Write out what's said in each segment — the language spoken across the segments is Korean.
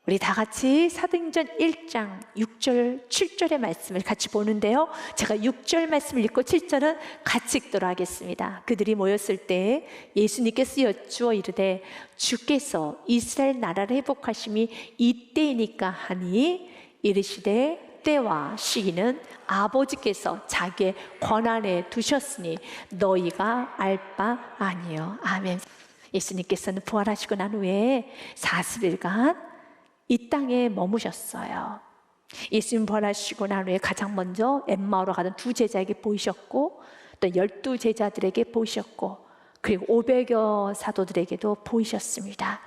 우리 다 같이 사도행전 1장 6절 7절의 말씀을 같이 보는데요, 제가 6절 말씀을 읽고 7절은 같이 읽도록 하겠습니다. 그들이 모였을 때 예수님께서 여쭈어 이르되 주께서 이스라엘 나라를 회복하심이 이때이니까 하니 이르시되 때와 시기는 아버지께서 자기의 권한에 두셨으니 너희가 알 바 아니요. 아멘. 예수님께서는 부활하시고 난 후에 40일간 이 땅에 머무셨어요. 예수님 부활하시고 난 후에 가장 먼저 엠마오로 가던 두 제자에게 보이셨고, 또 12 제자들에게 보이셨고, 그리고 500여 사도들에게도 보이셨습니다.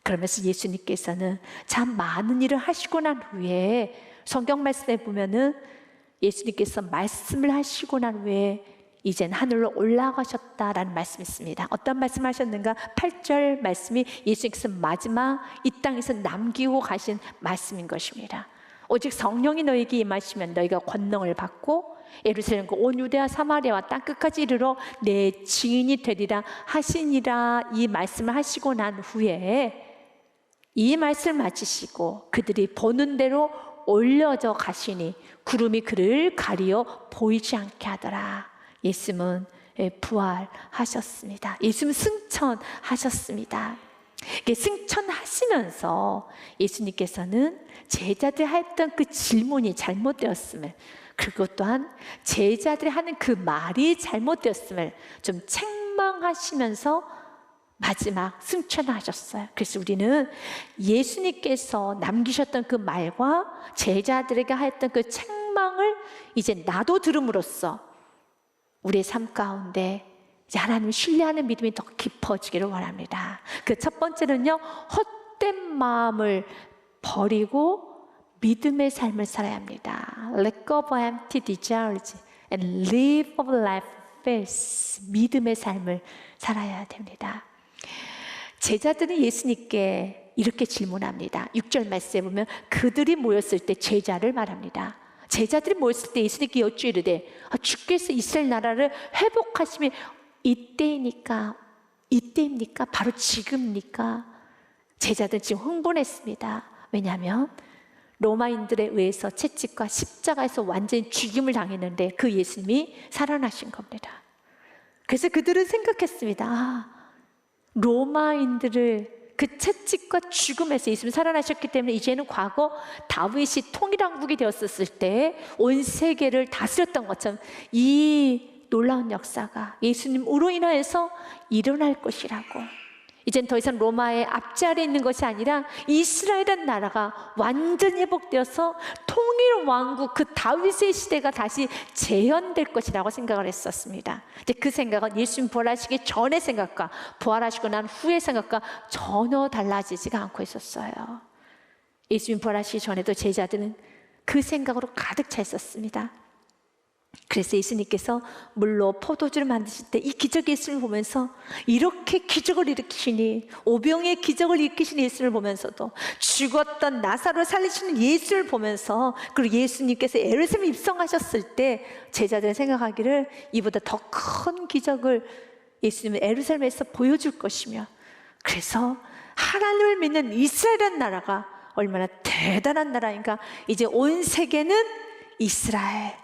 그러면서 예수님께서는 참 많은 일을 하시고 난 후에 성경 말씀에 보면은 예수님께서 말씀을 하시고 난 후에 이젠 하늘로 올라가셨다라는 말씀이 있습니다. 어떤 말씀 하셨는가? 8절 말씀이 예수님께서 마지막 이 땅에서 남기고 가신 말씀인 것입니다. 오직 성령이 너에게 임하시면 너희가 권능을 받고 예루살렘과 온 유대와 사마리아와 땅끝까지 이르러 내 증인이 되리라 하시니라. 이 말씀을 하시고 난 후에 이 말씀을 마치시고 그들이 보는 대로 올려져 가시니 구름이 그를 가리어 보이지 않게 하더라. 예수님은 부활하셨습니다. 예수님은 승천하셨습니다. 승천하시면서 예수님께서는 제자들이 했던 그 질문이 잘못되었음을, 그리고 또한 제자들이 하는 그 말이 잘못되었음을 좀 책망하시면서 마지막 승천하셨어요. 그래서 우리는 예수님께서 남기셨던 그 말과 제자들에게 하였던 그 책망을 이제 나도 들음으로써 우리의 삶 가운데 이제 하나님을 신뢰하는 믿음이 더 깊어지기를 원합니다. 그 첫 번째는요, 헛된 마음을 버리고 믿음의 삶을 살아야 합니다. Let go of empty desires and live a life of faith. 믿음의 삶을 살아야 됩니다. 제자들은 예수님께 이렇게 질문합니다. 6절 말씀에 보면 그들이 모였을 때 제자를 말합니다. 제자들이 모였을 때 예수님께 여쭈 이르되 주께서 이스라엘 나라를 회복하시면 이때입니까? 바로 지금입니까? 제자들 지금 흥분했습니다. 왜냐하면 로마인들에 의해서 채찍과 십자가에서 완전히 죽임을 당했는데 그 예수님이 살아나신 겁니다. 그래서 그들은 생각했습니다. 로마인들을 그 채찍과 죽음에서 예수님이 살아나셨기 때문에 이제는 과거 다윗이 통일왕국이 되었을 때 온 세계를 다스렸던 것처럼 이 놀라운 역사가 예수님으로 인하여서 일어날 것이라고, 이젠 더 이상 로마의 앞자리에 있는 것이 아니라 이스라엘이라는 나라가 완전히 회복되어서 통일왕국, 그 다윗의 시대가 다시 재현될 것이라고 생각을 했었습니다. 근데 그 생각은 예수님 부활하시기 전의 생각과 부활하시고 난 후의 생각과 전혀 달라지지가 않고 있었어요. 예수님 부활하시기 전에도 제자들은 그 생각으로 가득 차 있었습니다. 그래서 예수님께서 물로 포도주를 만드실 때 이 기적의 예수님을 보면서, 이렇게 기적을 일으키시니, 오병의 기적을 일으키시는 예수님을 보면서도, 죽었던 나사로를 살리시는 예수를 보면서, 그리고 예수님께서 예루살렘에 입성하셨을 때 제자들은 생각하기를 이보다 더 큰 기적을 예수님은 예루살렘에서 보여줄 것이며, 그래서 하나님을 믿는 이스라엘이라는 나라가 얼마나 대단한 나라인가, 이제 온 세계는 이스라엘,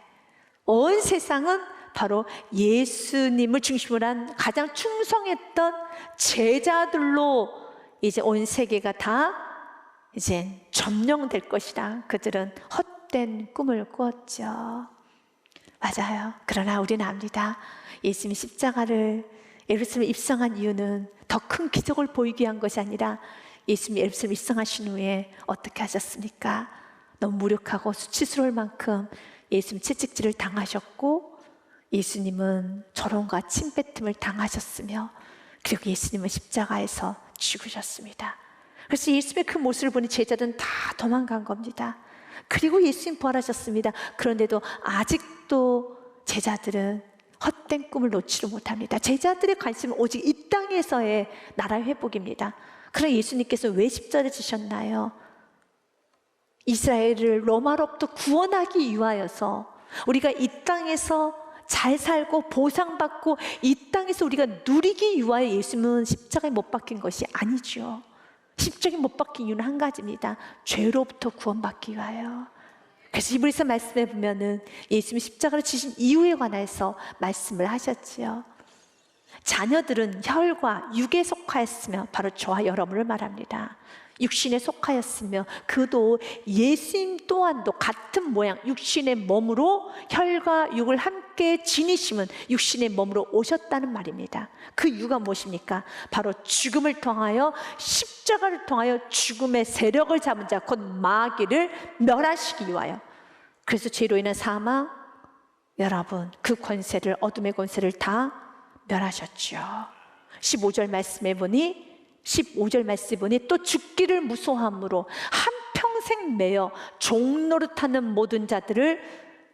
온 세상은 바로 예수님을 중심으로 한 가장 충성했던 제자들로 이제 온 세계가 다 이제 점령될 것이다. 그들은 헛된 꿈을 꾸었죠. 맞아요. 그러나 우리는 압니다. 예수님이 십자가를 예루살렘에 입성한 이유는 더 큰 기적을 보이기 위한 것이 아니라 예수님이 예루살렘에 입성하신 후에 어떻게 하셨습니까? 너무 무력하고 수치스러울 만큼 예수님 채찍질을 당하셨고, 예수님은 조롱과 침뱉음을 당하셨으며, 그리고 예수님은 십자가에서 죽으셨습니다. 그래서 예수님의 그 모습을 보니 제자들은 다 도망간 겁니다. 그리고 예수님 부활하셨습니다. 그런데도 아직도 제자들은 헛된 꿈을 놓지를 못합니다. 제자들의 관심은 오직 이 땅에서의 나라의 회복입니다. 그러나 예수님께서 왜 십자가를 지셨나요? 이스라엘을 로마로부터 구원하기 위하여서, 우리가 이 땅에서 잘 살고 보상받고 이 땅에서 우리가 누리기 위하여 예수님은 십자가에 못 박힌 것이 아니죠. 십자가에 못 박힌 이유는 한 가지입니다. 죄로부터 구원받기 위하여. 그래서 히브리서 말씀에 보면은 예수님이 십자가를 지신 이유에 관해서 말씀을 하셨지요. 자녀들은 혈과 육에 속하였으며 바로 저와 여러분을 말합니다. 육신에 속하였으며 그도 예수님 또한도 같은 모양 육신의 몸으로 혈과 육을 함께 지니심은 육신의 몸으로 오셨다는 말입니다. 그 이유가 무엇입니까? 바로 죽음을 통하여 십자가를 통하여 죽음의 세력을 잡은 자 곧 마귀를 멸하시기 위하여. 그래서 죄로 인한 사망, 여러분 그 권세를, 어둠의 권세를 다 멸하셨죠. 15절 말씀에 보니 또 죽기를 무소함으로 한평생 매여 종노릇하는 모든 자들을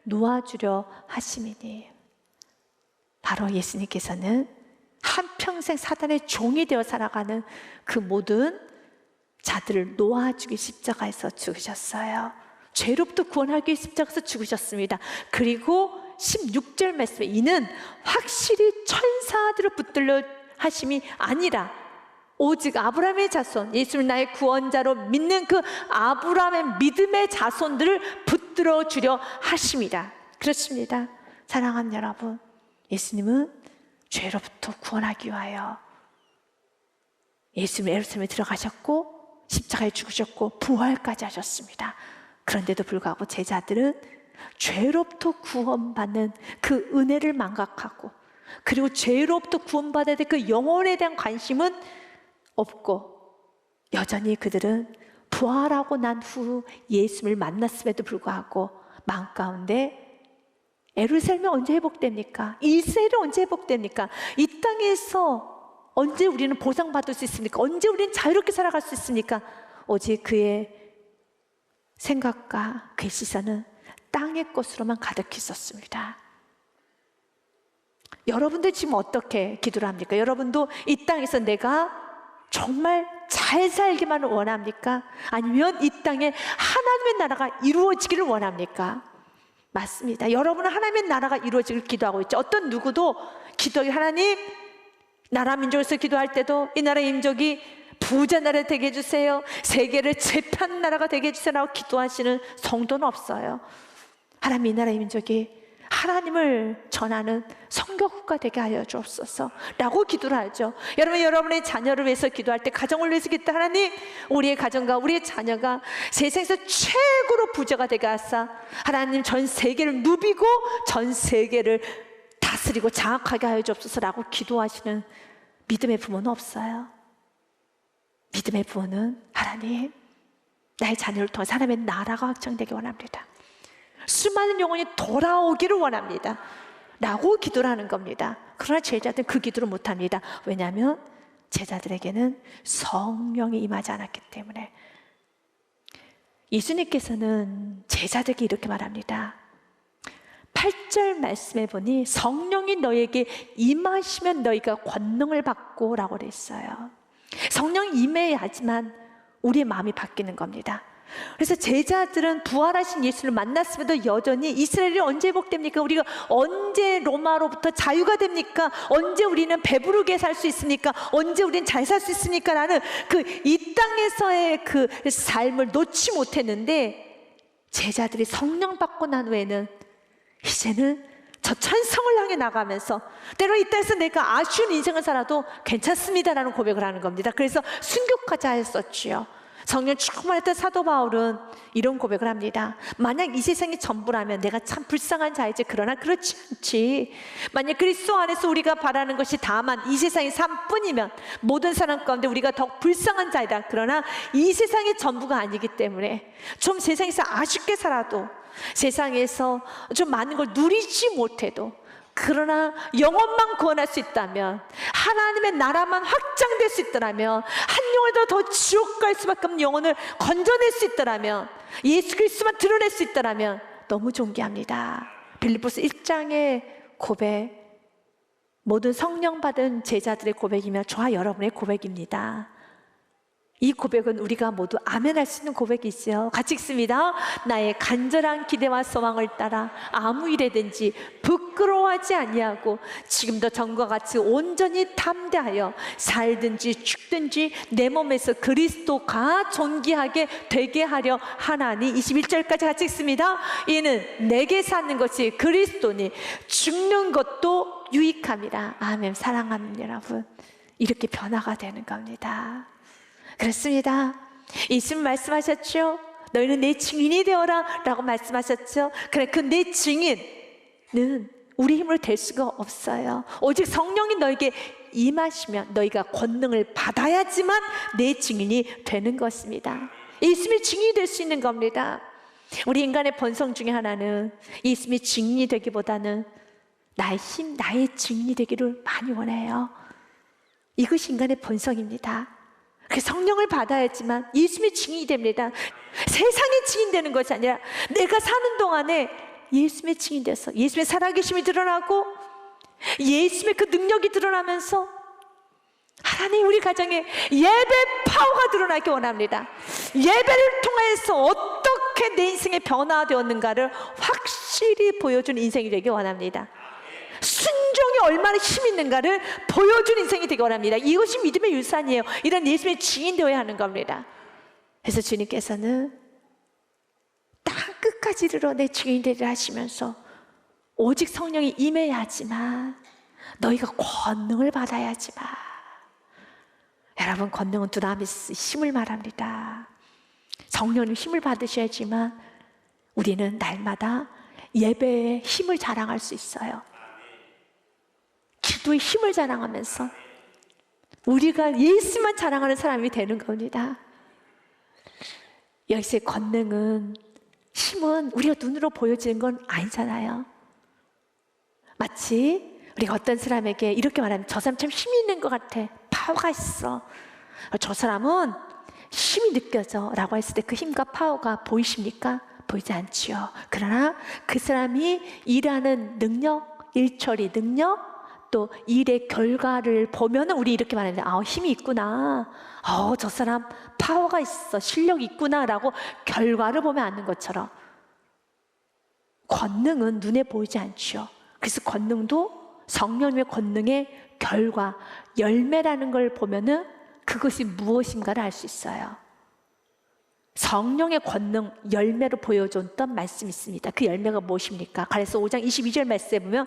놓아주려 하심이니. 바로 예수님께서는 한평생 사단의 종이 되어 살아가는 그 모든 자들을 놓아주기 십자가에서 죽으셨어요. 죄로부터 구원하기 위해 십자가에서 죽으셨습니다. 그리고 16절 말씀에 이는 확실히 천사들을 붙들려 하심이 아니라 오직 아브라함의 자손, 예수를 나의 구원자로 믿는 그 아브라함의 믿음의 자손들을 붙들어 주려 하심이다. 그렇습니다. 사랑하는 여러분, 예수님은 죄로부터 구원하기 위하여 예수님 예루살렘에 들어가셨고 십자가에 죽으셨고 부활까지 하셨습니다. 그런데도 불구하고 제자들은 죄로부터 구원받는 그 은혜를 망각하고, 그리고 죄로부터 구원받아야 될 그 영혼에 대한 관심은 없고, 여전히 그들은 부활하고 난 후 예수님을 만났음에도 불구하고 마음 가운데 예루살렘이 언제 회복됩니까? 이스라엘이 언제 회복됩니까? 이 땅에서 언제 우리는 보상받을 수 있습니까? 언제 우리는 자유롭게 살아갈 수 있습니까? 오직 그의 생각과 그의 시선은 땅의 것으로만 가득히 있었습니다. 여러분들 지금 어떻게 기도를 합니까? 여러분도 이 땅에서 내가 정말 잘 살기만 원합니까? 아니면 이 땅에 하나님의 나라가 이루어지기를 원합니까? 맞습니다. 여러분은 하나님의 나라가 이루어지기를 기도하고 있죠. 어떤 누구도 기도하기, 하나님 나라 민족에서 기도할 때도 이 나라 민족이 부자 나라 되게 해주세요, 세계를 제패하는 나라가 되게 해주세요라고 기도하시는 성도는 없어요. 하나님 이 나라 민족이 하나님을 전하는 성교국가 되게 하여 주옵소서 라고 기도를 하죠. 여러분, 여러분의 자녀를 위해서 기도할 때, 가정을 위해서 기도할 때, 하나님 우리의 가정과 우리의 자녀가 세상에서 최고로 부자가 되게 하사 하나님 전 세계를 누비고 전 세계를 다스리고 장악하게 하여 주옵소서 라고 기도하시는 믿음의 부모는 없어요. 믿음의 부모는 하나님 나의 자녀를 통해 하나님의 나라가 확장되기 원합니다, 수많은 영혼이 돌아오기를 원합니다 라고 기도를 하는 겁니다. 그러나 제자들은 그 기도를 못합니다. 왜냐하면 제자들에게는 성령이 임하지 않았기 때문에. 예수님께서는 제자들에게 이렇게 말합니다. 8절 말씀에 보니 성령이 너에게 임하시면 너희가 권능을 받고 라고 그랬어요. 성령이 임해야 하지만 우리의 마음이 바뀌는 겁니다. 그래서 제자들은 부활하신 예수를 만났음에도 여전히 이스라엘이 언제 회복됩니까? 우리가 언제 로마로부터 자유가 됩니까? 언제 우리는 배부르게 살 수 있습니까? 언제 우리는 잘 살 수 있습니까? 라는 그 이 땅에서의 그 삶을 놓지 못했는데, 제자들이 성령 받고 난 후에는 이제는 저 천성을 향해 나가면서 때로 이 땅에서 내가 아쉬운 인생을 살아도 괜찮습니다라는 고백을 하는 겁니다. 그래서 순교까지 하였었지요. 성령 충만했던 사도 바울은 이런 고백을 합니다. 만약 이 세상이 전부라면 내가 참 불쌍한 자이지, 그러나 그렇지 않지. 만약 그리스도 안에서 우리가 바라는 것이 다만 이 세상의 삶뿐이면 모든 사람 가운데 우리가 더 불쌍한 자이다. 그러나 이 세상의 전부가 아니기 때문에 좀 세상에서 아쉽게 살아도, 세상에서 좀 많은 걸 누리지 못해도, 그러나 영혼만 구원할 수 있다면, 하나님의 나라만 확장될 수 있더라면, 한 영혼을 더 지옥 갈 수밖에 없는 영혼을 건져낼 수 있더라면, 예수 그리스도만 드러낼 수 있더라면 너무 존귀합니다. 빌립보서 1장의 고백, 모든 성령 받은 제자들의 고백이며 저와 여러분의 고백입니다. 이 고백은 우리가 모두 아멘할 수 있는 고백이죠. 같이 읽습니다. 나의 간절한 기대와 소망을 따라 아무 일에든지 부끄러워하지 아니하고 지금도 전과 같이 온전히 담대하여 살든지 죽든지 내 몸에서 그리스도가 존귀하게 되게 하려 하나니. 21절까지 같이 읽습니다. 이는 내게 사는 것이 그리스도니 죽는 것도 유익함이라. 아멘. 사랑하는 여러분, 이렇게 변화가 되는 겁니다. 그렇습니다. 예수님 말씀하셨죠. 너희는 내 증인이 되어라 라고 말씀하셨죠. 그래, 그 내 증인은 우리 힘으로 될 수가 없어요. 오직 성령이 너에게 임하시면 너희가 권능을 받아야지만 내 증인이 되는 것입니다. 예수님의 증인이 될 수 있는 겁니다. 우리 인간의 본성 중에 하나는 예수님의 증인이 되기보다는 나의 힘, 나의 증인이 되기를 많이 원해요. 이것이 인간의 본성입니다. 그 성령을 받아야지만 예수님의 증인이 됩니다. 세상의 증인 되는 것이 아니라 내가 사는 동안에 예수님의 증인 돼서 예수님의 살아계심이 드러나고 예수님의 그 능력이 드러나면서 하나님 우리 가정에 예배 파워가 드러나기 원합니다. 예배를 통해서 어떻게 내 인생의 변화되었는가를 확실히 보여준 인생이 되기 원합니다. 순종이 얼마나 힘이 있는가를 보여준 인생이 되기 원합니다. 이것이 믿음의 유산이에요. 이런 예수님의 증인 되어야 하는 겁니다. 그래서 주님께서는 땅 끝까지 이르러 내 증인 되리라 하시면서 오직 성령이 임해야지만 너희가 권능을 받아야지만. 여러분, 권능은 두나미스 힘을 말합니다. 성령님 힘을 받으셔야지만 우리는 날마다 예배의 힘을 자랑할 수 있어요. 기도의 힘을 자랑하면서 우리가 예수만 자랑하는 사람이 되는 겁니다. 여기서의 권능은, 힘은 우리가 눈으로 보여지는 건 아니잖아요. 마치 우리가 어떤 사람에게 이렇게 말하면 저 사람 참 힘이 있는 것 같아, 파워가 있어, 저 사람은 힘이 느껴져 라고 했을 때 그 힘과 파워가 보이십니까? 보이지 않지요. 그러나 그 사람이 일하는 능력, 일처리 능력, 또 일의 결과를 보면 우리 이렇게 말하는데, 아, 힘이 있구나, 저 사람 파워가 있어, 실력이 있구나 라고 결과를 보면 아는 것처럼 권능은 눈에 보이지 않죠. 그래서 권능도 성령님의 권능의 결과, 열매라는 걸 보면은 그것이 무엇인가를 알 수 있어요. 성령의 권능 열매로 보여줬던 말씀이 있습니다. 그 열매가 무엇입니까? 갈라디아서 5장 22절 말씀에 보면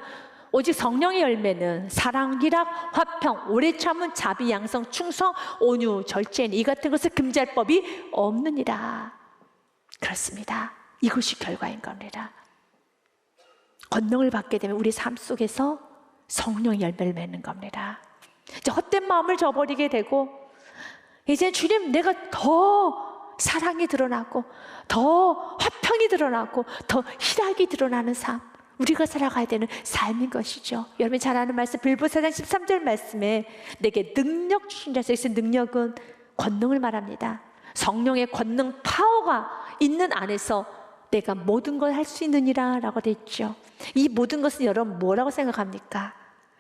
오직 성령의 열매는 사랑, 희락, 화평, 오래 참은, 자비, 양성, 충성, 온유, 절제는 이 같은 것을 금지할 법이 없느니라. 그렇습니다. 이것이 결과인 겁니다. 권능을 받게 되면 우리 삶 속에서 성령의 열매를 맺는 겁니다. 이제 헛된 마음을 저버리게 되고, 이제 주님, 내가 더 사랑이 드러나고 더 화평이 드러나고 더 희락이 드러나는 삶, 우리가 살아가야 되는 삶인 것이죠. 여러분이 잘 아는 말씀, 빌보 4장 13절 말씀에 내게 능력 주신 자에서, 능력은 권능을 말합니다. 성령의 권능, 파워가 있는 안에서 내가 모든 걸 할 수 있느니라 라고 되어 있죠. 이 모든 것은 여러분 뭐라고 생각합니까?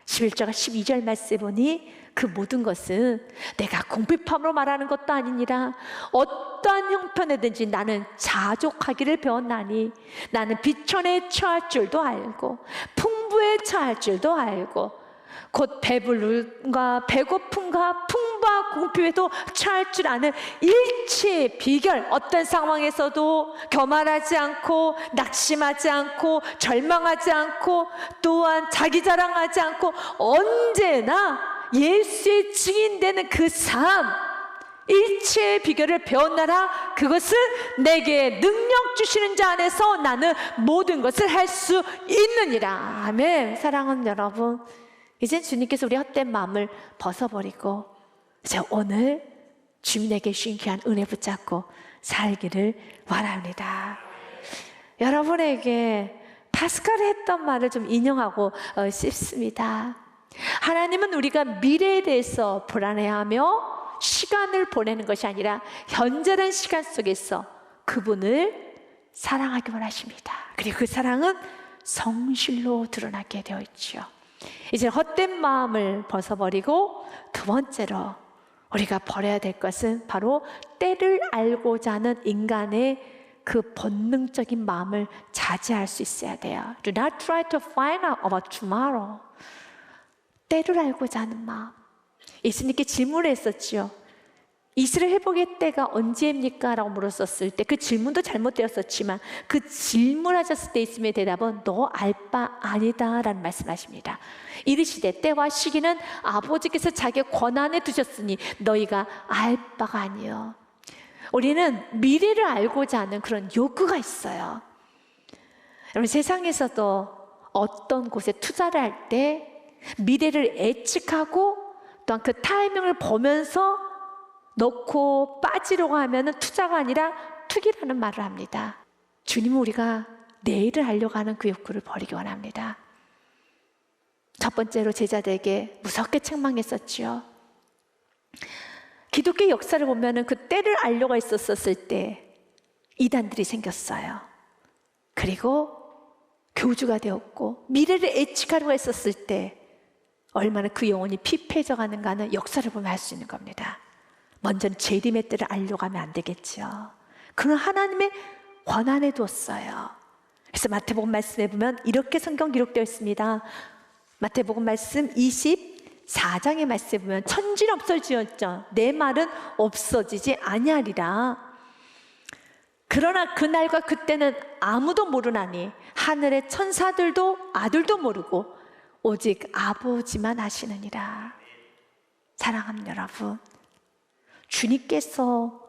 11절과 12절 말씀에 보니 그 모든 것은 내가 궁핍함으로 말하는 것도 아니니라. 어떠한 형편에든지 나는 자족하기를 배웠나니, 나는 비천에 처할 줄도 알고 풍부에 처할 줄도 알고 곧 배불름과 배고픔과 풍부와 궁핍에도 처할 줄 아는 일체의 비결. 어떤 상황에서도 교만하지 않고 낙심하지 않고 절망하지 않고 또한 자기 자랑하지 않고 언제나 예수의 증인되는 그 삶, 일체의 비결을 배웠나라. 그것은 내게 능력 주시는 자 안에서 나는 모든 것을 할 수 있느니라. 아멘. 사랑하는 여러분, 이제 주님께서 우리 헛된 마음을 벗어버리고 이제 오늘 주님에게 주신 귀한 은혜 붙잡고 살기를 원합니다. 여러분에게 파스칼이 했던 말을 좀 인용하고 싶습니다. 하나님은 우리가 미래에 대해서 불안해하며 시간을 보내는 것이 아니라 현재라는 시간 속에서 그분을 사랑하기 원하십니다. 그리고 그 사랑은 성실로 드러나게 되어 있죠. 이제 헛된 마음을 벗어버리고 두 번째로 우리가 버려야 될 것은 바로 때를 알고자 하는 인간의 그 본능적인 마음을 자제할 수 있어야 돼요. Do not try to find out about tomorrow. 때를 알고자 하는 마음. 예수님께 질문을 했었지요. 이스라엘 회복의 때가 언제입니까? 라고 물었었을 때 그 질문도 잘못되었었지만 그 질문하셨을 때 예수님의 대답은 너 알 바 아니다 라는 말씀하십니다. 이르시되 때와 시기는 아버지께서 자기의 권한에 두셨으니 너희가 알 바가 아니요. 우리는 미래를 알고자 하는 그런 욕구가 있어요. 여러분, 세상에서도 어떤 곳에 투자를 할 때 미래를 예측하고 또한 그 타이밍을 보면서 넣고 빠지려고 하면 투자가 아니라 투기라는 말을 합니다. 주님은 우리가 내일을 알려고 하는 그 욕구를 버리기 원합니다. 첫 번째로 제자들에게 무섭게 책망했었지요. 기독교의 역사를 보면 그 때를 알려고 했었을 때 이단들이 생겼어요. 그리고 교주가 되었고 미래를 예측하려고 했었을 때 얼마나 그 영혼이 피폐해져 가는가 하는 역사를 보면 알 수 있는 겁니다. 먼저는 재림의 때를 알려고 하면 안 되겠죠. 그는 하나님의 권한에 두었어요. 그래서 마태복음 말씀에 보면 이렇게 성경 기록되어 있습니다. 마태복음 말씀 24장의 말씀에 보면 천지는 없어지었죠. 내 말은 없어지지 아니하리라. 그러나 그날과 그때는 아무도 모르나니 하늘의 천사들도 아들도 모르고 오직 아버지만 아시느니라. 사랑하는 여러분, 주님께서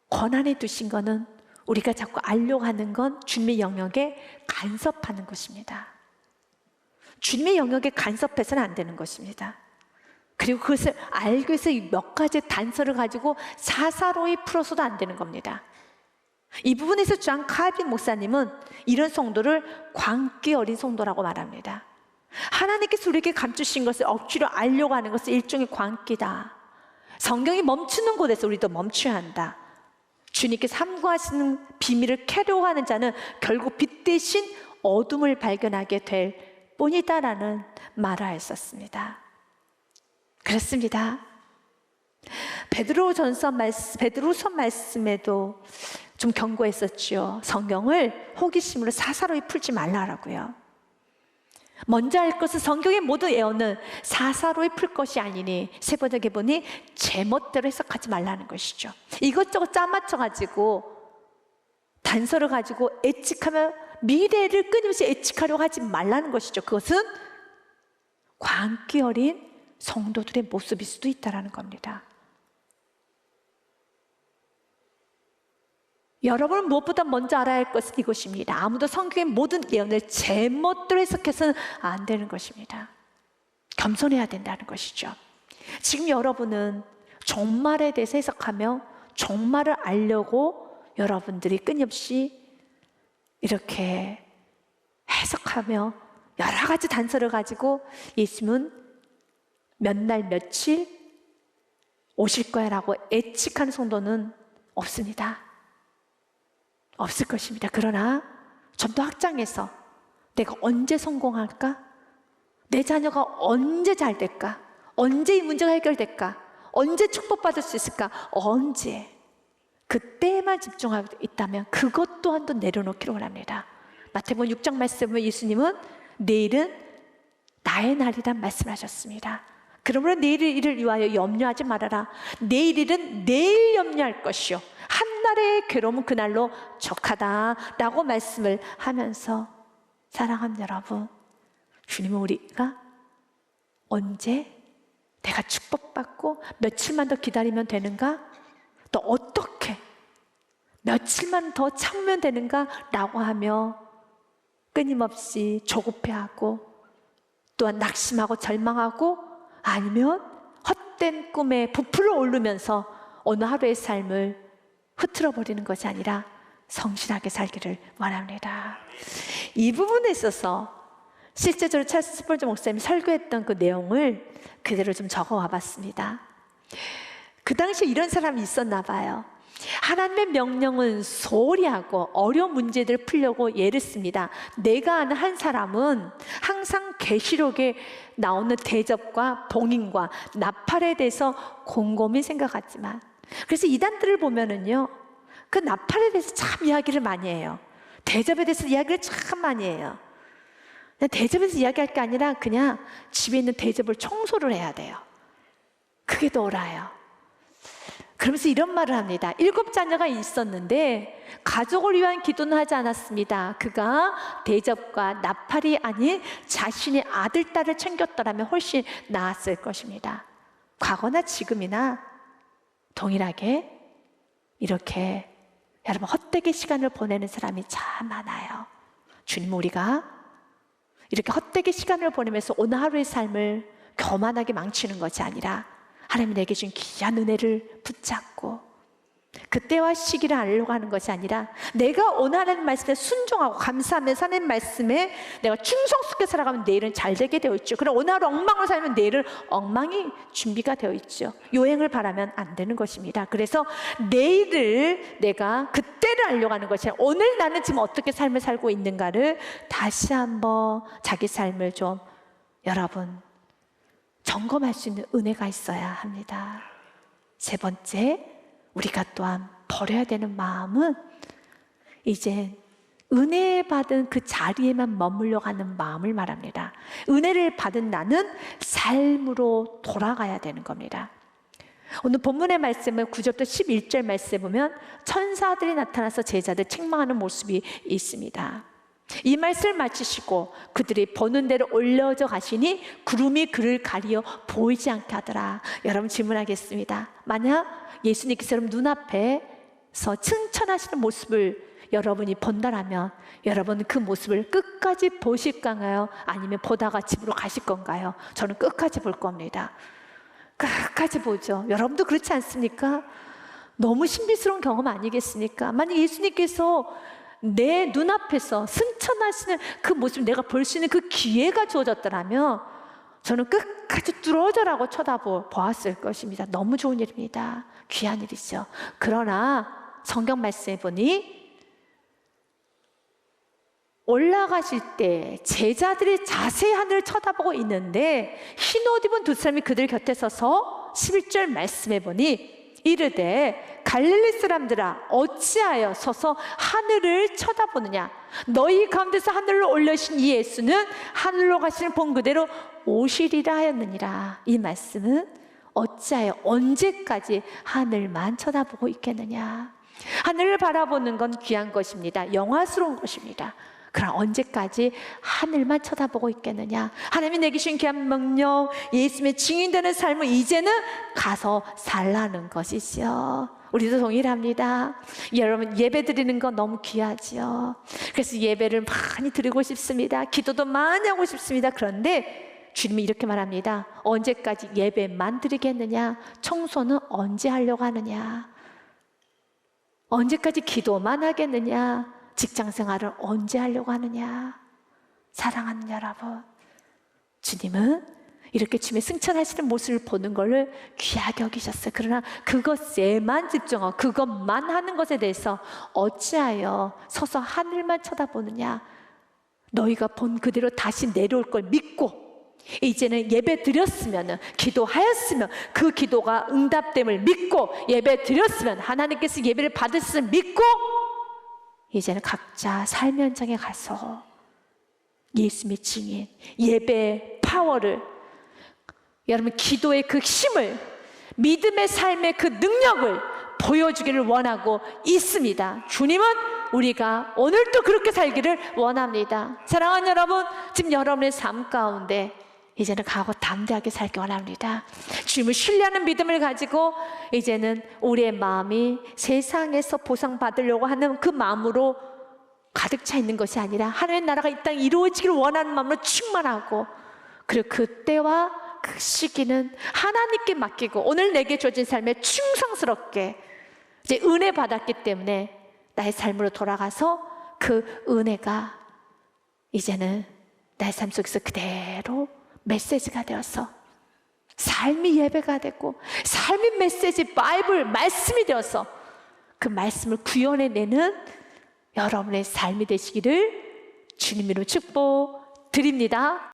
권한에 두신 것은 우리가 자꾸 알려고 하는 건 주님의 영역에 간섭하는 것입니다. 주님의 영역에 간섭해서는 안 되는 것입니다. 그리고 그것을 알기 위해서 몇 가지 단서를 가지고 사사로이 풀어서도 안 되는 겁니다. 이 부분에서 주한 칼빈 목사님은 이런 성도를 광기 어린 성도라고 말합니다. 하나님께서 우리에게 감추신 것을 억지로 알려고 하는 것은 일종의 광기다. 성경이 멈추는 곳에서 우리도 멈춰야 한다. 주님께서 함구하시는 비밀을 캐려고 하는 자는 결국 빛 대신 어둠을 발견하게 될 뿐이다라는 말을 했었습니다. 그렇습니다. 베드로전서 말씀에도 좀 경고했었죠. 성경을 호기심으로 사사로이 풀지 말라라고요. 먼저 할 것은 성경의 모든 예언은 사사로이 풀 것이 아니니 세 번역에 보니 제멋대로 해석하지 말라는 것이죠. 이것저것 짜맞춰가지고 단서를 가지고 예측하며 미래를 끊임없이 예측하려고 하지 말라는 것이죠. 그것은 광기 어린 성도들의 모습일 수도 있다는 겁니다. 여러분은 무엇보다 먼저 알아야 할 것은 이것입니다. 아무도 성경의 모든 예언을 제멋대로 해석해서는 안 되는 것입니다. 겸손해야 된다는 것이죠. 지금 여러분은 종말에 대해서 해석하며 종말을 알려고 여러분들이 끊임없이 이렇게 해석하며 여러 가지 단서를 가지고 예수님은 몇 날 며칠 오실 거야 라고 예측하는 성도는 없습니다. 없을 것입니다. 그러나 좀 더 확장해서 내가 언제 성공할까? 내 자녀가 언제 잘 될까? 언제 이 문제가 해결될까? 언제 축복받을 수 있을까? 언제? 그때에만 집중하고 있다면 그것 또한도 내려놓기로 합니다. 마태복음 6장 말씀을 예수님은 내일은 나의 날이란 말씀하셨습니다. 그러므로 내일 일을 위하여 염려하지 말아라. 내일 일은 내일 염려할 것이요 한날의 괴로움은 그날로 족하다라고 말씀을 하면서 사랑하는 여러분, 주님은 우리가 언제 내가 축복받고 며칠만 더 기다리면 되는가? 또 어떻게 며칠만 더 참으면 되는가? 라고 하며 끊임없이 조급해하고 또한 낙심하고 절망하고 아니면 헛된 꿈에 부풀어 오르면서 어느 하루의 삶을 흐트러버리는 것이 아니라 성실하게 살기를 원합니다. 이 부분에 있어서 실제적으로 찰스 스펄전 목사님이 설교했던 그 내용을 그대로 좀 적어와 봤습니다. 그 당시에 이런 사람이 있었나 봐요. 하나님의 명령은 소홀히 하고 어려운 문제들을 풀려고 애를 씁니다. 내가 아는 한 사람은 항상 계시록에 나오는 대접과 봉인과 나팔에 대해서 곰곰이 생각하지만, 그래서 이단들을 보면은요, 그 나팔에 대해서 참 이야기를 많이 해요. 대접에 대해서 이야기를 참 많이 해요. 대접에 대해서 이야기할 게 아니라 그냥 집에 있는 대접을 청소를 해야 돼요. 그게 더 옳아요. 그러면서 이런 말을 합니다. 7 자녀가 있었는데 가족을 위한 기도는 하지 않았습니다. 그가 대접과 나팔이 아닌 자신의 아들, 딸을 챙겼더라면 훨씬 나았을 것입니다. 과거나 지금이나 동일하게 이렇게 여러분 헛되게 시간을 보내는 사람이 참 많아요. 주님, 우리가 이렇게 헛되게 시간을 보내면서 오늘 하루의 삶을 교만하게 망치는 것이 아니라 하나님이 내게 준 귀한 은혜를 붙잡고 그때와 시기를 알려고 하는 것이 아니라 내가 오늘 하나님 말씀에 순종하고 감사하면서 하나님 말씀에 내가 충성스럽게 살아가면 내일은 잘 되게 되어 있죠. 그럼 오늘 하루 엉망으로 살면 내일은 엉망이 준비가 되어 있죠. 요행을 바라면 안 되는 것입니다. 그래서 내일을 내가 그때를 알려고 하는 것이 아니라 오늘 나는 지금 어떻게 삶을 살고 있는가를 다시 한번 자기 삶을 좀 여러분 점검할 수 있는 은혜가 있어야 합니다. 3번째, 우리가 또한 버려야 되는 마음은 이제 은혜 받은 그 자리에만 머물려고 하는 마음을 말합니다. 은혜를 받은 나는 삶으로 돌아가야 되는 겁니다. 오늘 본문의 말씀은 9절부터 11절 말씀에 보면 천사들이 나타나서 제자들 책망하는 모습이 있습니다. 이 말씀을 마치시고 그들이 보는 대로 올려져 가시니 구름이 그를 가리어 보이지 않게 하더라. 여러분 질문하겠습니다. 만약 예수님께서 여러분 눈앞에서 칭찬하시는 모습을 여러분이 본다라면 여러분은 그 모습을 끝까지 보실까요? 아니면 보다가 집으로 가실 건가요? 저는 끝까지 볼 겁니다. 끝까지 보죠. 여러분도 그렇지 않습니까? 너무 신비스러운 경험 아니겠습니까? 만약 예수님께서 내 눈앞에서 승천하시는 그 모습을 내가 볼 수 있는 그 기회가 주어졌더라면 저는 끝까지 뚫어져라고 쳐다보았을 것입니다. 너무 좋은 일입니다. 귀한 일이죠. 그러나 성경 말씀에 보니 올라가실 때 제자들이 자세히 하늘을 쳐다보고 있는데 흰 옷 입은 2 사람이 그들 곁에 서서 11절 말씀에 보니 이르되 갈릴리 사람들아 어찌하여 서서 하늘을 쳐다보느냐. 너희 가운데서 하늘로 올려신 이 예수는 하늘로 가시는 본 그대로 오시리라 하였느니라. 이 말씀은 어찌하여 언제까지 하늘만 쳐다보고 있겠느냐. 하늘을 바라보는 건 귀한 것입니다. 영화스러운 것입니다. 그럼 언제까지 하늘만 쳐다보고 있겠느냐. 하나님이 내게 주신 귀한 명령, 예수님의 증인되는 삶을 이제는 가서 살라는 것이죠. 우리도 동일합니다. 여러분 예배 드리는 건 너무 귀하지요. 그래서 예배를 많이 드리고 싶습니다. 기도도 많이 하고 싶습니다. 그런데 주님이 이렇게 말합니다. 언제까지 예배만 드리겠느냐. 청소는 언제 하려고 하느냐. 언제까지 기도만 하겠느냐. 직장 생활을 언제 하려고 하느냐. 사랑하는 여러분, 주님은 이렇게 주님의 승천하시는 모습을 보는 것을 귀하게 여기셨어요. 그러나 그것에만 집중하고 그것만 하는 것에 대해서 어찌하여 서서 하늘만 쳐다보느냐. 너희가 본 그대로 다시 내려올 걸 믿고 이제는 예배 드렸으면, 기도하였으면 그 기도가 응답됨을 믿고 예배 드렸으면, 하나님께서 예배를 받으셨으면 믿고 이제는 각자 삶의 현장에 가서 예수님의 증인, 예배의 파워를, 여러분 기도의 그 힘을, 믿음의 삶의 그 능력을 보여주기를 원하고 있습니다. 주님은 우리가 오늘도 그렇게 살기를 원합니다. 사랑하는 여러분, 지금 여러분의 삶 가운데 이제는 강하고 담대하게 살기 원합니다. 주님을 신뢰하는 믿음을 가지고 이제는 우리의 마음이 세상에서 보상받으려고 하는 그 마음으로 가득 차 있는 것이 아니라 하나님의 나라가 이 땅에 이루어지기를 원하는 마음으로 충만하고, 그리고 그때와 그 시기는 하나님께 맡기고 오늘 내게 주어진 삶에 충성스럽게 이제 은혜 받았기 때문에 나의 삶으로 돌아가서 그 은혜가 이제는 나의 삶 속에서 그대로 메시지가 되어서 삶이 예배가 되고 삶이 메시지, 바이블, 말씀이 되어서 그 말씀을 구현해내는 여러분의 삶이 되시기를 주님으로 축복드립니다.